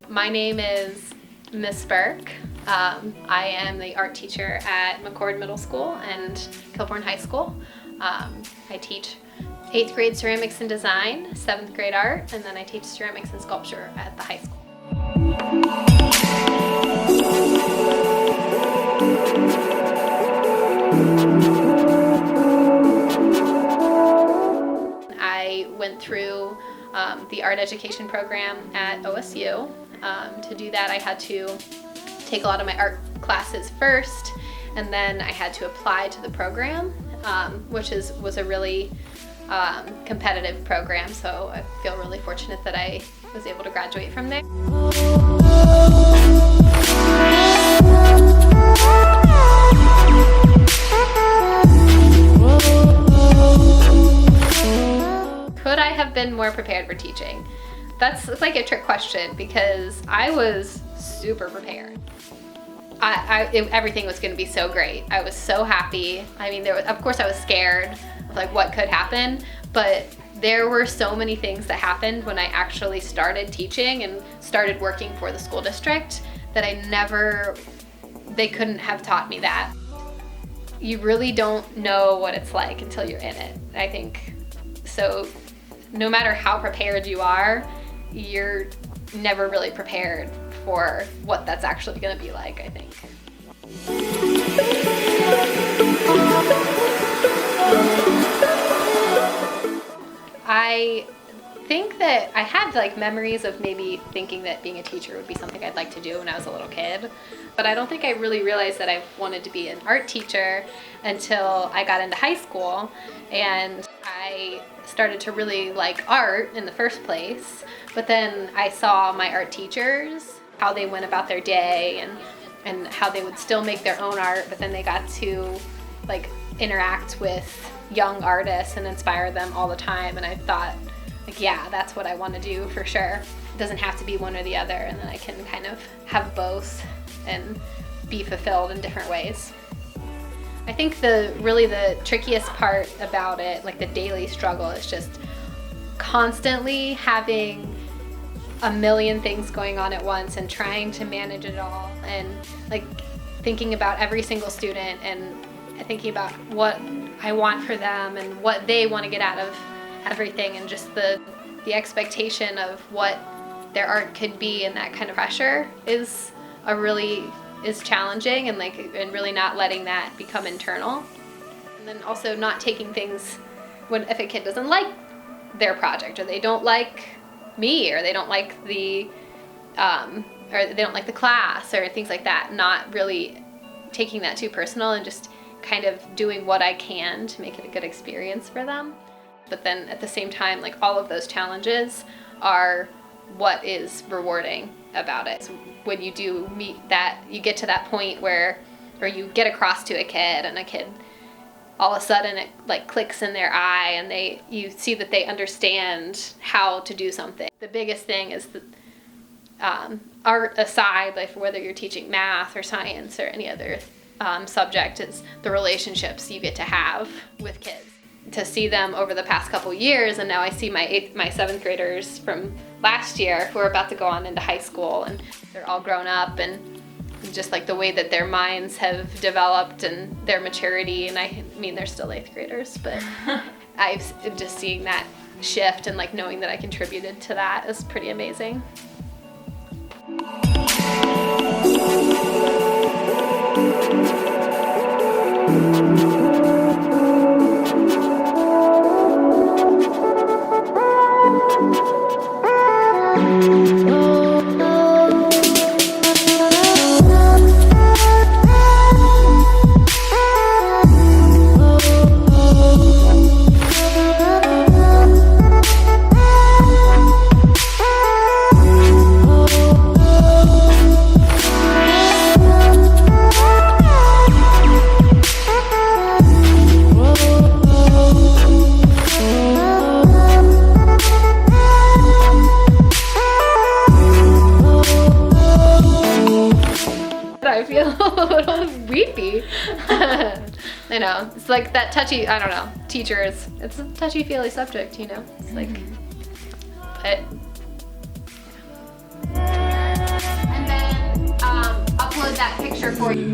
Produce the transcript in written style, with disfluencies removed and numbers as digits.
My name is Miss Burke. I am the art teacher at McCord Middle School and Kilbourne High School. I teach 8th grade ceramics and design, 7th grade art, and then I teach ceramics and sculpture at the high school. I went through the art education program at OSU. To do that, I had to take a lot of my art classes first, and then I had to apply to the program, which was a really competitive program, so I feel really fortunate that I was able to graduate from there. Could I have been more prepared for teaching? That's like a trick question because I was super prepared. Everything was going to be so great. I was so happy. I mean, of course I was scared of like what could happen, but there were so many things that happened when I actually started teaching and started working for the school district that they couldn't have taught me that. You really don't know what it's like until you're in it, I think. So no matter how prepared you are, you're never really prepared for what that's actually going to be like, I think. I think that I had like memories of maybe thinking that being a teacher would be something I'd like to do when I was a little kid, but I don't think I really realized that I wanted to be an art teacher until I got into high school and I started to really like art in the first place, but then I saw my art teachers, how they went about their day and how they would still make their own art, but then they got to like interact with young artists and inspire them all the time, and I thought, like, yeah, that's what I want to do for sure. It doesn't have to be one or the other, and then I can kind of have both and be fulfilled in different ways. I think the trickiest part about it, like the daily struggle, is just constantly having a million things going on at once and trying to manage it all, and like thinking about every single student and thinking about what I want for them and what they want to get out of everything, and just the expectation of what their art could be, and that kind of pressure is challenging, and really not letting that become internal. And then also not taking things if a kid doesn't like their project, or they don't like me, or they don't like the class, or things like that, not really taking that too personal and just kind of doing what I can to make it a good experience for them. But then at the same time, like, all of those challenges are what is rewarding about it. So when you do meet that, you get to that point where you get across to a kid, and a kid, all of a sudden it like clicks in their eye, and you see that they understand how to do something. The biggest thing is that art aside, like whether you're teaching math or science or any other subject, is the relationships you get to have with kids. To see them over the past couple years, and now I see my 7th graders from last year who are about to go on into high school, and they're all grown up, and just like the way that their minds have developed and their maturity, and I mean they're still 8th graders, but I've just seeing that shift and like knowing that I contributed to that is pretty amazing. feel a little weepy. You know, it's like that touchy, I don't know, teachers, it's a touchy-feely subject, you know? It's like, but... And then upload that picture for you.